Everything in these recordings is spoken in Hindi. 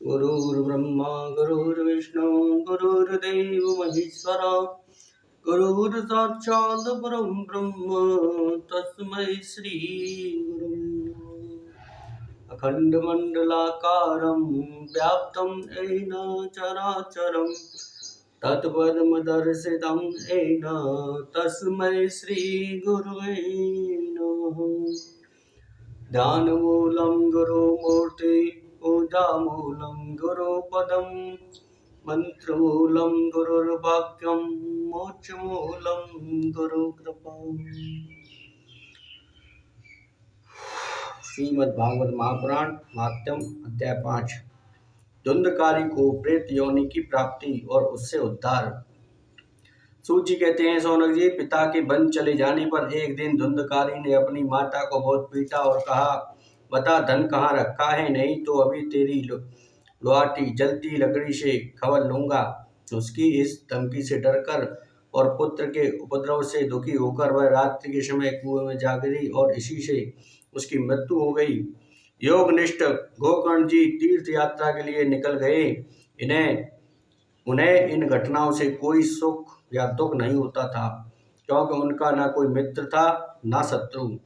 गुरुर्ब्रह्मा गुरुर्विष्णु गुरुर्देव महेश्वर गुरुर्साक्षात् परं ब्रह्म तस्मै श्री गुरुवे अखण्डमण्डलाकारं व्याप्तं येन चराचरं तत्पद्मदर्शितं येन तस्मै श्रीगुरुवे नमः। ध्यानमूलं गुरुमूर्ति पूजामूलं गुरुपदं मंत्रमूलं गुरुर्वाक्यं मोक्षमूलं गुरुकृपा। श्रीमद्भागवत महापुराण महात्म्यम अध्याय 5। धुंधकारी को प्रेत योनि की प्राप्ति और उससे उद्धार। सूत जी कहते हैं, सौनक जी, पिता के वन चले जाने पर एक दिन धुंधकारी ने अपनी माता को बहुत पीटा और कहा, बता धन कहाँ रखा है, नहीं तो अभी तेरी लोहाटी जलती लकड़ी से खबर लूंगा। उसकी इस धमकी से डरकर और पुत्र के उपद्रव से दुखी होकर वह रात्रि के समय कुएं में जा गिरी और इसी से उसकी मृत्यु हो गई। योगनिष्ठ गोकर्ण जी तीर्थ यात्रा के लिए निकल गए। उन्हें इन घटनाओं से कोई सुख या दुख नहीं होता था, क्योंकि उनका न कोई मित्र था न शत्रु।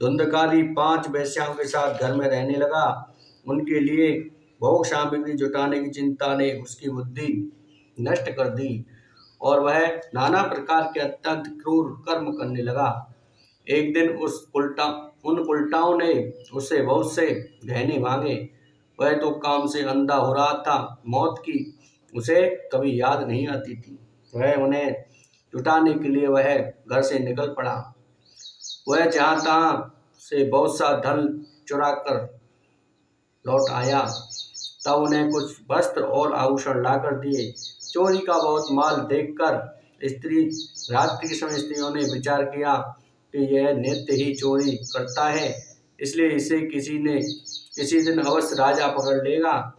धुंधकारी 5 वेश्याओं के साथ घर में रहने लगा। उनके लिए भोग सामग्री जुटाने की चिंता ने उसकी बुद्धि नष्ट कर दी और वह नाना प्रकार के अत्यंत क्रूर कर्म करने लगा। एक दिन उन उल्टाओं ने उससे बहुत से गहने मांगे। वह तो काम से अंधा हो रहा था, मौत की उसे कभी याद नहीं आती थी। वह उन्हें जुटाने के लिए वह घर से निकल पड़ा। वह जहाँ तहाँ से बहुत सा धन चुरा कर लौट आया। तब उन्हें कुछ वस्त्र और आभूषण लाकर दिए। चोरी का बहुत माल देखकर रात्रि के समय स्त्रियों ने विचार किया कि यह नित्य ही चोरी करता है, इसलिए इसे किसी दिन अवश्य राजा पकड़ लेगा।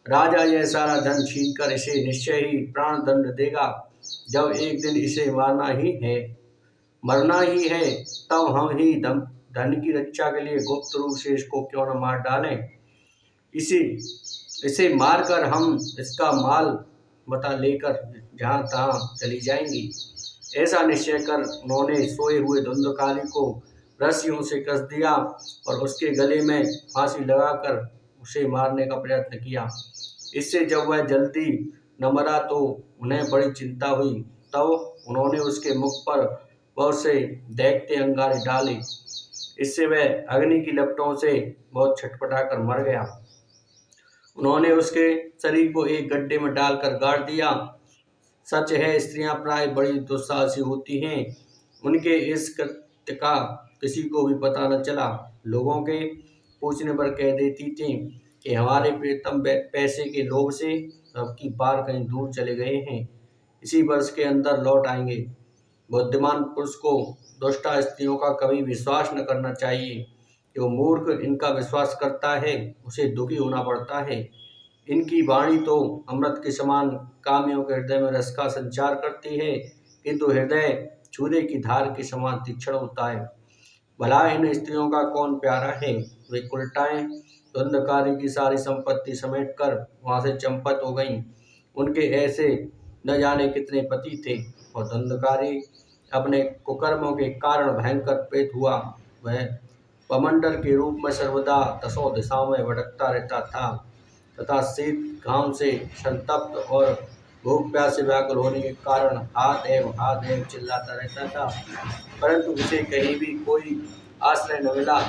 राजा यह सारा धन छीनकर इसे निश्चय ही प्राण दंड देगा। जब एक दिन इसे मरना ही है, तब हम ही धन की रक्षा के लिए गुप्त रूप से इसको क्यों न मार डालें। इसे मारकर हम इसका माल बता लेकर जहाँ तहाँ चली जाएंगी। ऐसा निश्चय कर उन्होंने सोए हुए धुंधकारी को रस्सियों से कस दिया और उसके गले में फांसी लगाकर उसे मारने का प्रयत्न किया। इससे जब वह जल्दी न मरा तो उन्हें बड़ी चिंता हुई। तब उन्होंने उसके मुख पर बहुत से दैत्य अंगारे डाले। इससे वह अग्नि की लपटों से बहुत छटपटा कर मर गया। उन्होंने उसके शरीर को एक गड्ढे में डालकर गाड़ दिया। सच है, स्त्रियां प्राय बड़ी दुस्साहसी होती हैं। उनके इस कृत्य का किसी को भी पता न चला। लोगों के पूछने पर कह देती थी कि हमारे प्रियतम पैसे के लोभ से अब की बार कहीं दूर चले गए हैं, इसी वर्ष के अंदर लौट आएंगे। बुद्धिमान पुरुष को दुष्टा स्त्रियों का कभी विश्वास न करना चाहिए। जो मूर्ख इनका विश्वास करता है उसे दुखी होना पड़ता है। इनकी वाणी तो अमृत के समान कामियों के हृदय में रस का संचार करती है, किंतु हृदय छुरे की धार के समान तीक्ष्ण होता है। भला इन स्त्रियों का कौन प्यारा है। वे उल्टाएं धुंधकारी की सारी संपत्ति समेटकर वहां से चंपत हो गईं। उनके ऐसे न जाने कितने पति थे और धुंधकारी अपने कुकर्मों के कारण भयंकर प्रेत हुआ। वह पमंडल के रूप में सर्वदा 10 दिशाओं में भटकता रहता था तथा शीत घाम से संतप्त और भूख प्यास से व्याकुल होने के कारण हाथ एवं चिल्लाता रहता था, परंतु उसे कहीं भी कोई आश्रय न मिला।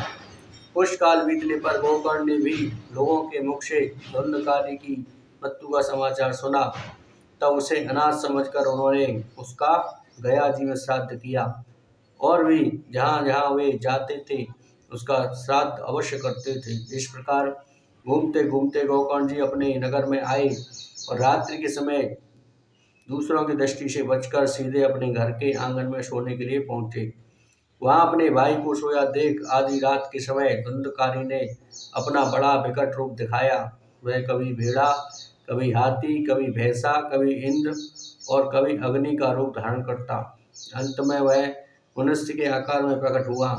कुछ काल बीतने पर गोकर्ण ने भी लोगों के मुख से धुंधकारी की मृत्यु का समाचार सुना। तब उसे अनाथ समझकर उन्होंने उसका गया जी में श्राद्ध किया और भी जहाँ जहाँ वे जाते थे उसका श्राद्ध अवश्य करते थे। इस प्रकार घूमते घूमते गोकर्ण जी अपने नगर में आए और रात्रि के समय दूसरों की दृष्टि से बचकर सीधे अपने घर के आंगन में सोने के लिए पहुंचे। वहां अपने भाई को सोया देख आधी रात के समय धुंधकारी ने अपना बड़ा विकट रूप दिखाया। वह कभी भेड़ा, कभी हाथी, कभी भैंसा, कभी इंद्र और कभी अग्नि का रूप धारण करता। अंत में वह मनुष्य के आकार में प्रकट हुआ।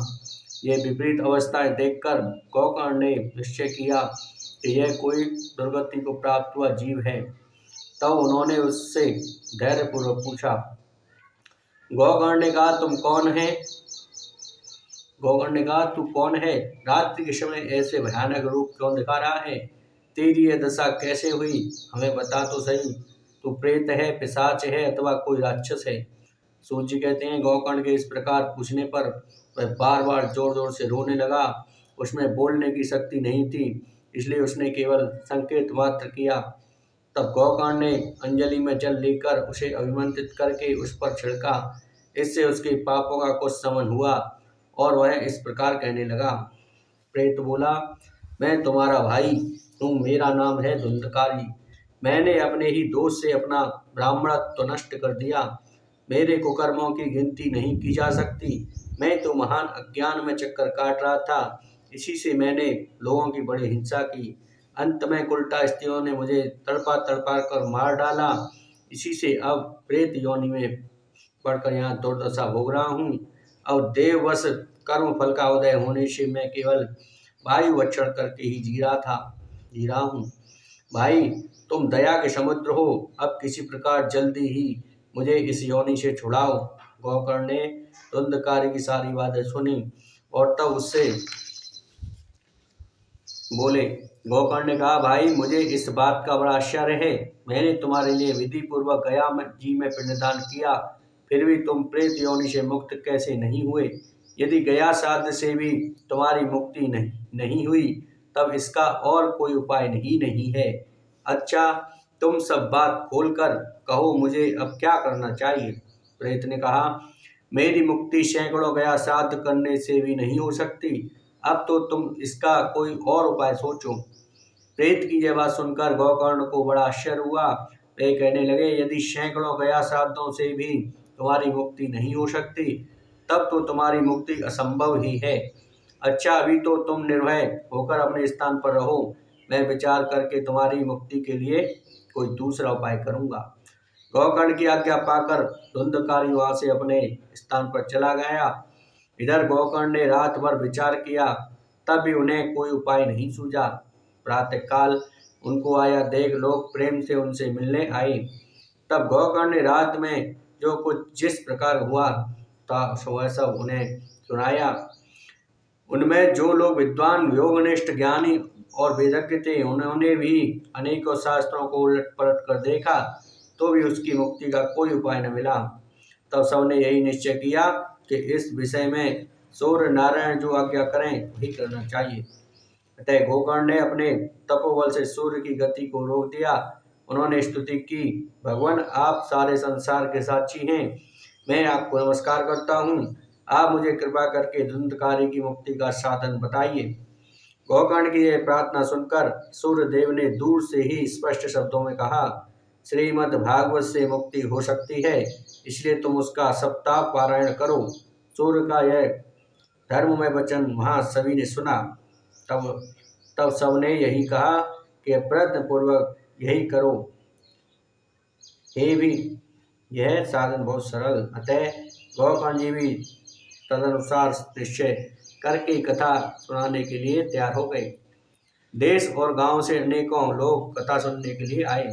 ये विपरीत अवस्थाएं देखकर गोकर्ण ने निश्चय किया कि यह कोई दुर्गति को प्राप्त हुआ जीव है। तब उन्होंने उससे धैर्यपूर्वक पूछा। गौकर्ण ने कहा, तुम कौन है? गौकर्ण ने कहा, तू कौन है? रात्रि के समय ऐसे भयानक रूप क्यों दिखा रहा है? तेरी यह दशा कैसे हुई, हमें बता तो सही। तू प्रेत है, पिशाच है, अथवा कोई राक्षस है? सूत जी कहते हैं, गौकर्ण के इस प्रकार पूछने पर वह बार बार जोर जोर से रोने लगा। उसमें बोलने की शक्ति नहीं थी, इसलिए उसने केवल संकेत मात्र किया। तब गौकर्ण ने अंजलि में जल लेकर उसे अभिमंत्रित करके उस पर छिड़का। इससे उसके पापों का कुछ शमन हुआ और वह इस प्रकार कहने लगा। प्रेत बोला, मैं तुम्हारा भाई हूँ, मेरा नाम है धुंधकारी। मैंने अपने ही दोष से अपना ब्राह्मणत्व नष्ट कर दिया। मेरे कुकर्मों की गिनती नहीं की जा सकती। मैं तो महान अज्ञान में चक्कर काट रहा था, इसी से मैंने लोगों की बड़ी हिंसा की। अंत में उल्टा स्त्रियों ने मुझे तड़पा तड़पा कर मार डाला। इसी से अब प्रेत योनि में पढ़कर यहाँ दुर्दशा भोग रहा हूँ। अब देववश कर्म फल का उदय होने से मैं केवल वायु भक्षण करके ही जी रहा हूँ। भाई, तुम दया के समुद्र हो, अब किसी प्रकार जल्दी ही मुझे इस योनि से छुड़ाओ। गौकर्ण ने धुंधकारी की सारी बातें सुनी और तब उससे बोले। गौकर्ण ने कहा, भाई, मुझे इस बात का बड़ा आश्चर्य है। मैंने तुम्हारे लिए विधि पूर्वक गया जी में पिंडदान किया, फिर भी तुम प्रेत योनि से मुक्त कैसे नहीं हुए? यदि गया श्राद्ध से भी तुम्हारी मुक्ति नहीं हुई, तब इसका और कोई उपाय नहीं है। अच्छा, तुम सब बात खोलकर कहो, मुझे अब क्या करना चाहिए? प्रेत ने कहा, मेरी मुक्ति सैकड़ों गया श्राद्ध करने से भी नहीं हो सकती। अब तो तुम इसका कोई और उपाय सोचो। प्रेत की यह बात सुनकर गौकर्ण को बड़ा आश्चर्य हुआ। वे कहने लगे, यदि सैकड़ों गया श्राद्धों से भी तुम्हारी मुक्ति नहीं हो सकती, तब तो तुम्हारी मुक्ति असंभव ही है। अच्छा, अभी तो तुम निर्भय होकर अपने स्थान पर रहो, मैं विचार करके तुम्हारी मुक्ति के लिए कोई दूसरा उपाय करूंगा। गौकर्ण की आज्ञा पाकर धुंधकारी वहां से अपने स्थान पर चला गया। इधर गौकर्ण ने रात भर विचार किया, तब भी उन्हें कोई उपाय नहीं सूझा। प्रातःकाल उनको आया देख लोग प्रेम से उनसे मिलने आए। तब गौकर्ण ने रात में जो कुछ जिस प्रकार हुआ था वह सब उन्हें सुनाया। उनमें जो लोग विद्वान, योगनिष्ठ, ज्ञानी और वेदज्ञ थे, उन्होंने भी अनेकों शास्त्रों को उलट पलट कर देखा, तो भी उसकी मुक्ति का कोई उपाय न मिला। तब सबने यही निश्चय किया कि इस विषय में सूर्य नारायण जो आज्ञा करें वही करना चाहिए। अतः गोकर्ण ने अपने तपोबल से सूर्य की गति को रोक दिया। उन्होंने स्तुति की, भगवान, आप सारे संसार के साक्षी हैं, मैं आपको नमस्कार करता हूँ। आप मुझे कृपा करके धुंधकारी की मुक्ति का साधन बताइए। गौकर्ण की यह प्रार्थना सुनकर सूर्य देव ने दूर से ही स्पष्ट शब्दों में कहा, श्रीमद् भागवत से मुक्ति हो सकती है, इसलिए तुम उसका सप्ताह पारायण करो। सूर्य का यह धर्ममय वचन वहां सभी ने सुना। तब सबने यही कहा कि प्रयत्न पूर्वक यही करो। हे भी, यह साधन बहुत सरल। अतः गौकर्ण जी भी तदनुसार निश्चय करके कथा सुनाने के लिए तैयार हो गए। देश और गांव से अनेकों लोग कथा सुनने के लिए आए।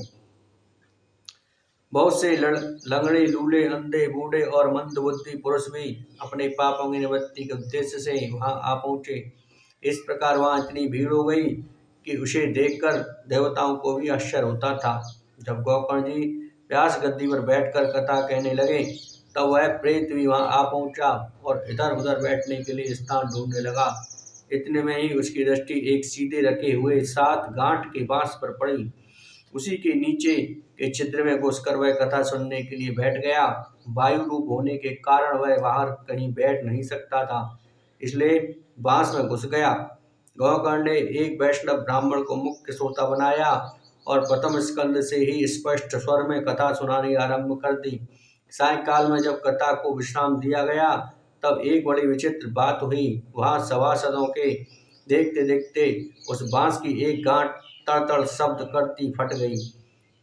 बहुत से लंगड़े, लूले, अंधे, बूढ़े और मंदबुद्धि पुरुष भी अपने पापों की निवृत्ति के उद्देश्य से वहां आ पहुंचे। इस प्रकार वहां इतनी भीड़ हो गई कि उसे देखकर देवताओं को भी आश्चर्य होता था। जब गौकर्ण जी व्यास गद्दी पर बैठकर कथा कहने लगे, तब वह प्रेत भी वहां आ पहुंचा और इधर उधर बैठने के लिए स्थान ढूंढने लगा। इतने में ही उसकी दृष्टि एक सीधे रखे हुए 7 गांठ के बांस पर पड़ी। उसी के नीचे के छिद्र में घुसकर वह कथा सुनने के लिए बैठ गया। वायु रूप होने के कारण वह बाहर कहीं बैठ नहीं सकता था, इसलिए बांस में घुस गया। गौकर्ण ने एक वैष्णव ब्राह्मण को मुख्य श्रोता बनाया और प्रथम स्कंद से ही स्पष्ट स्वर में कथा सुनानी आरंभ कर दी। सायंकाल में जब कथा को विश्राम दिया गया, तब एक बड़ी विचित्र बात हुई। वहां सभासदों के देखते देखते उस बांस की एक गांठ तड़ शब्द करती फट गई।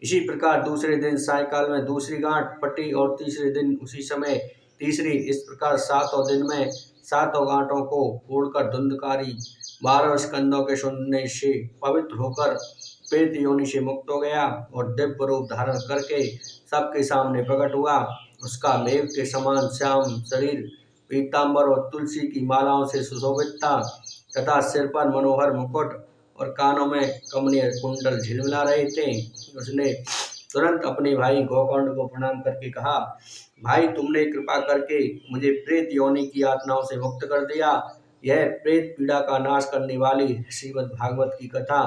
इसी प्रकार दूसरे दिन सायंकाल में दूसरी गांठ फटी और तीसरे दिन उसी समय तीसरी। इस प्रकार 7वें दिन में 7 गांठों को तोड़कर धुंधकारी 12 स्कंदों के सुनने से पवित्र होकर प्रेत योनि से मुक्त हो गया और दिव्य रूप धारण करके सबके सामने प्रकट हुआ। उसका मेघ के समान श्याम शरीर पीतांबर और तुलसी की मालाओं से सुशोभित था तथा सिर पर मनोहर मुकुट और कानों में कमनीय कुंडल झिलमिला रहे थे। उसने तुरंत अपने भाई गोकर्ण को प्रणाम करके कहा, भाई तुमने कृपा करके मुझे प्रेत योनि की यातनाओं से मुक्त कर दिया। यह प्रेत पीड़ा का नाश करने वाली श्रीमद् भागवत की कथा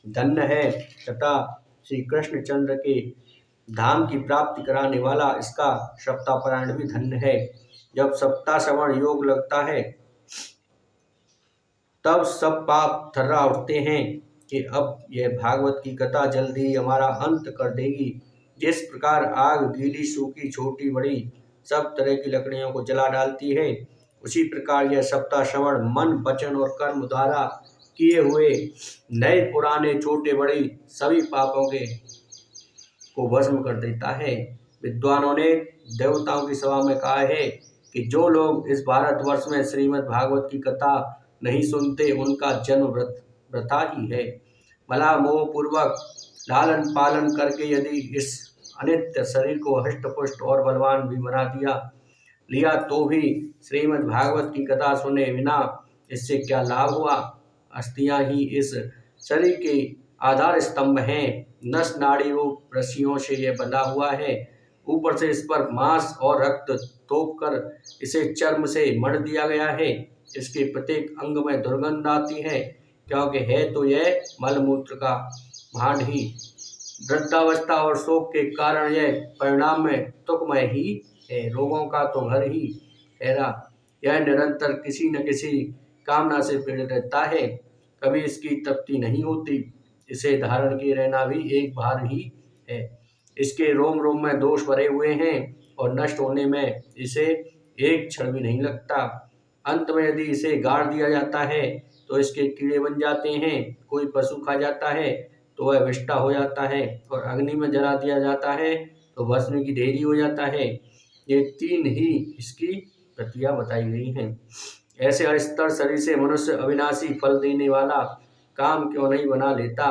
धन्य है तथा श्री कृष्णचंद्र के धाम की प्राप्ति कराने वाला इसका सप्ताह भी धन्य है। जब सप्ताह श्रवण योग लगता है तब सब पाप थर्रा उठते हैं कि अब यह भागवत की कथा जल्दी हमारा अंत कर देगी। जिस प्रकार आग गीली सूखी छोटी बड़ी सब तरह की लकड़ियों को जला डालती है, उसी प्रकार यह सप्ताह श्रवण मन वचन और कर्म द्वारा किए हुए नए पुराने छोटे बड़े सभी पापों के को भस्म कर देता है। विद्वानों ने देवताओं की सभा में कहा है कि जो लोग इस भारतवर्ष में श्रीमद् भागवत की कथा नहीं सुनते उनका जन्म वृथा ही है। भला मोह पूर्वक लालन पालन करके यदि इस अनित्य शरीर को हष्ट पुष्ट और बलवान भी बना लिया तो भी श्रीमद् भागवत की कथा सुने बिना इससे क्या लाभ हुआ। अस्थियां ही इस शरीर के आधार स्तंभ हैं। नस नाड़ी रूप रस्सियों से यह बंधा हुआ है। ऊपर से इस पर मांस और रक्त तोप कर इसे चर्म से मढ़ दिया गया है। इसके प्रत्येक अंग में दुर्गंध आती है क्योंकि है तो यह मलमूत्र का भांड ही। वृद्धावस्था और शोक के कारण यह परिणाम में तुकमय ही है। रोगों का तो घर ही ठहरा। यह निरंतर किसी न किसी कामना से पीड़ित रहता है। कभी इसकी तृप्ति नहीं होती। इसे धारण किए रहना भी एक भार ही है। इसके रोम रोम में दोष भरे हुए हैं और नष्ट होने में इसे एक क्षण भी नहीं लगता। अंत में यदि इसे गाड़ दिया जाता है तो इसके कीड़े बन जाते हैं। कोई पशु खा जाता है तो वह विष्टा हो जाता है और अग्नि में जला दिया जाता है तो भस्म की ढेरी हो जाता है। ये तीन ही इसकी प्रतियां बताई गई हैं। ऐसे अस्तर शरीर से मनुष्य अविनाशी फल देने वाला काम क्यों नहीं बना लेता।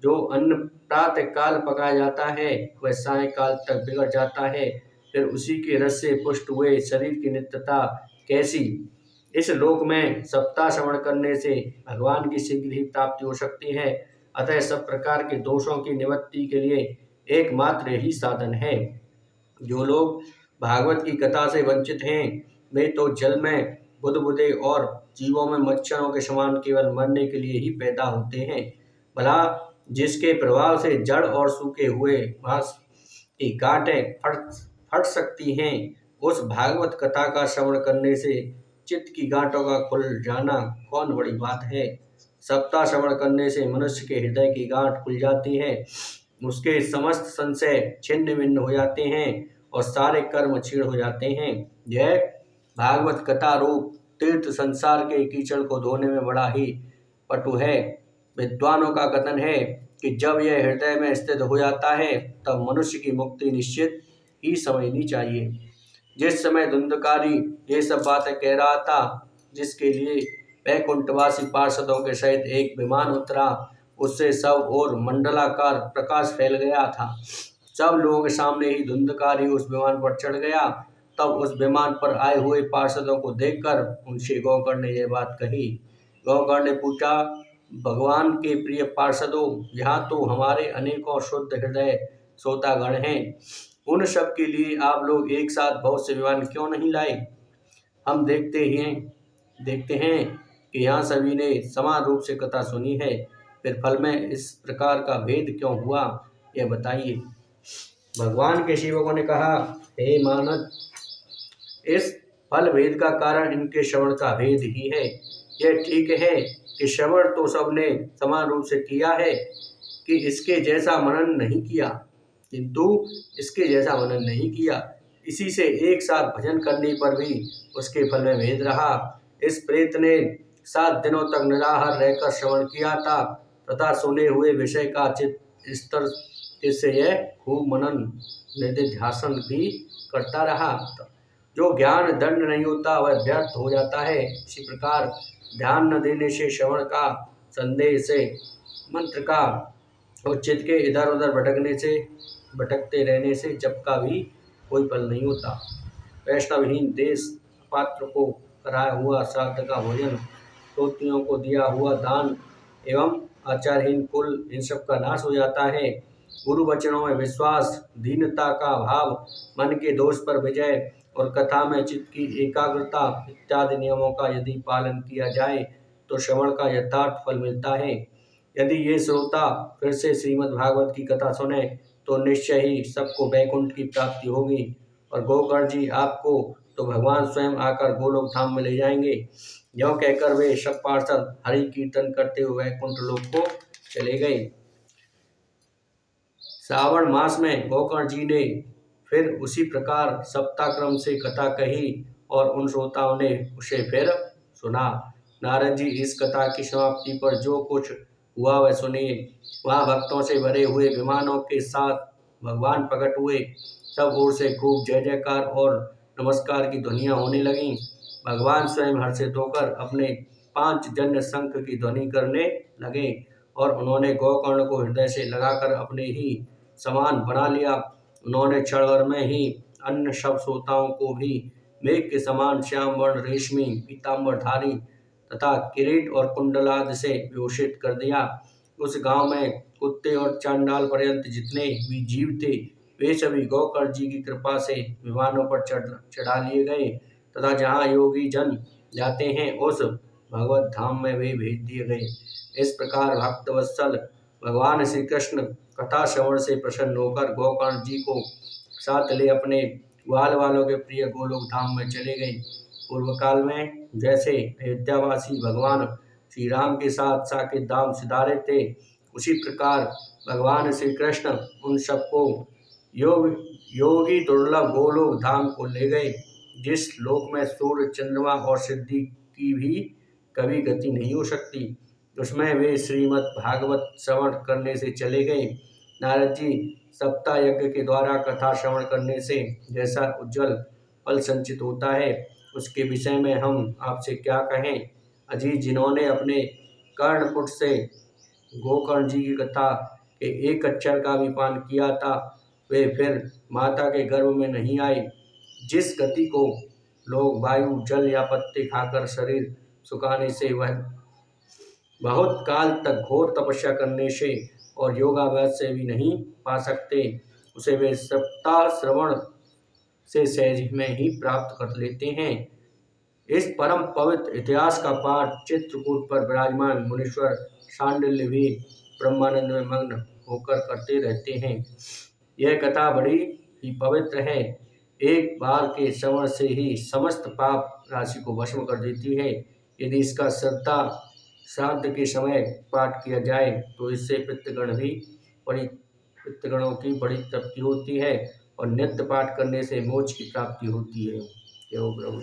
जो अन्न प्रातः काल पकाया जाता है वह सायंकाल तक बिगड़ जाता है। फिर उसी के रस से पुष्ट हुए शरीर की नित्यता कैसी। इस लोक में सप्ताह श्रवण करने से भगवान की शीघ्र ही प्राप्ति हो सकती है। अतः सब प्रकार के दोषों की निवृत्ति के लिए एकमात्र यही साधन है। जो लोग भागवत की कथा से वंचित हैं वे तो जल में बुदबुदे और जीवों में मच्छरों के समान केवल मरने के लिए ही पैदा होते हैं। भला जिसके प्रभाव से जड़ और सूखे हुए घास की गांठें फट सकती हैं, उस भागवत कथा का श्रवण करने से चित्त की गांठों का खुल जाना कौन बड़ी बात है। सप्ताह श्रवण करने से मनुष्य के हृदय की गांठ खुल जाती है। उसके समस्त संशय छिन्न भिन्न हो जाते हैं और सारे कर्म क्षीण हो जाते हैं। यह भागवत कथा रूप तीर्थ संसार के कीचड़ को धोने में बड़ा ही पटु है। विद्वानों का कथन है कि जब यह हृदय में स्थित हो जाता है तब मनुष्य की मुक्ति निश्चित ही समझनी चाहिए। जिस समय धुंधकारी ये सब बातें कह रहा था, जिसके लिए वैकुंठवासी पार्षदों के सहित एक विमान उतरा, उससे सब और मंडलाकार प्रकाश फैल गया था। सब लोगों के सामने ही धुंधकारी उस विमान पर चढ़ गया। तब उस विमान पर आए हुए पार्षदों को देखकर उनसे गोकर्ण ने यह बात कही। गोकर्ण ने पूछा, भगवान के प्रिय पार्षदों, यहाँ तो हमारे अनेकों शुद्ध हृदय श्रोतागण हैं। उन सब के लिए आप लोग एक साथ बहुत से विमान क्यों नहीं लाए। हम देखते हैं कि यहाँ सभी ने समान रूप से कथा सुनी है, फिर फल में इस प्रकार का भेद क्यों हुआ, यह बताइए। भगवान के सेवकों ने कहा, हे मानद, इस फल भेद का कारण इनके श्रवण का भेद ही है। यह ठीक है कि श्रवण तो सबने समान रूप से किया है कि इसके जैसा मनन नहीं किया, किंतु इसके जैसा मनन नहीं किया। इसी से एक साथ भजन करने पर भी उसके फल में भेद रहा। इस प्रेत ने 7 दिनों तक निराहार रहकर श्रवण किया था तथा सुने हुए विषय का चित्त स्तर इससे यह खूब मनन निधिध्यासन भी करता रहा। जो ज्ञान दंड नहीं होता वह व्यर्थ हो जाता है। इसी प्रकार ध्यान न देने से, श्रवण का संदेह से, मंत्र का और चित्त के इधर उधर भटकते रहने से जप का भी कोई फल नहीं होता। वैष्णवहीन देश, पात्र को कराया हुआ श्राद्ध का भोजन, तोतियों को दिया हुआ दान एवं आचारहीन कुल, इन सब का नाश हो जाता है। गुरु वचनों में विश्वास, दीनता का भाव, मन के दोष पर विजय और कथा में चित्त की एकाग्रता इत्यादि नियमों का यदि पालन किया जाए तो श्रवण का यथार्थ फल मिलता है। यदि ये श्रोता फिर से श्रीमद् भागवत की कथा सुने तो निश्चय ही सबको वैकुंठ की प्राप्ति होगी और गोकर्ण जी आपको तो भगवान स्वयं आकर गोलोक धाम में ले जाएंगे। यों कहकर वे सब पार्षद हरि कीर्तन करते हुए वैकुंठ लोक को चले गए। श्रावण मास में गोकर्ण जी ने फिर उसी प्रकार सप्ताक्रम से कथा कही और उन श्रोताओं ने उसे फिर सुना। नारद जी इस कथा की समाप्ति पर जो कुछ हुआ वह सुनिए। वहाँ भक्तों से भरे हुए विमानों के साथ भगवान प्रकट हुए। सब ओर से खूब जय जयकार और नमस्कार की ध्वनियाँ होने लगीं। भगवान स्वयं हर्षित होकर अपने 5 जन्य शंख की ध्वनि करने लगे और उन्होंने गोकर्ण को हृदय से लगाकर अपने ही समान बना लिया। उन्होंने क्षण भर में ही अन्य सब श्रोताओं को भी मेघ के समान श्याम वर्ण रेशमी पीताम्बरधारी तथा किरीट और कुंडलादि से विभूषित कर दिया। उस गांव में कुत्ते और चांडाल पर्यंत जितने भी जीव थे वे सभी गोकर्ण जी की कृपा से विमानों पर चढ़ा लिए गए तथा जहाँ योगी जन जाते हैं उस भगवत धाम में वे भेज दिए गए। इस प्रकार भक्तवत्सल भगवान श्री कृष्ण कथा श्रवण से प्रसन्न होकर गोकर्ण जी को साथ ले अपने ग्वाल वालों के प्रिय गोलोक धाम में चले गए। पूर्व काल में जैसे अयोध्यावासी भगवान श्री राम के साथ साकेत धाम सिधारे थे उसी प्रकार भगवान श्री कृष्ण उन सबको योगी दुर्लभ गोलोक धाम को ले गए, जिस लोक में सूर्य चंद्रमा और सिद्धि की भी कभी गति नहीं हो सकती। उसमें वे श्रीमद् भागवत श्रवण करने से चले गए। नारद जी सप्ताह यज्ञ के द्वारा कथा श्रवण करने से जैसा उज्जवल फल संचित होता है उसके विषय में हम आपसे क्या कहें। अजीत जिन्होंने अपने कर्णपुट से गोकर्ण जी की कथा के एक अक्षर का भी पान किया था वे फिर माता के गर्भ में नहीं आए। जिस गति को लोग वायु जल या पत्ते खाकर शरीर सुखाने से वह बहुत काल तक घोर तपस्या करने से और योगाभ्यास से भी नहीं पा सकते उसे वे सप्ताह श्रवण से सहज में ही प्राप्त कर लेते हैं। इस परम पवित्र इतिहास का पाठ चित्रकूट पर विराजमान मुनीश्वर सांडिल्य भी ब्रह्मानंद में मग्न होकर करते रहते हैं। यह कथा बड़ी ही पवित्र है। एक बार के श्रवण से ही समस्त पाप राशि को भस्म कर देती है। यदि इसका श्राद्ध के समय पाठ किया जाए तो इससे पितृगणों की बड़ी तृप्ति होती है और नित्य पाठ करने से मोक्ष की प्राप्ति होती है। जय हो प्रभु।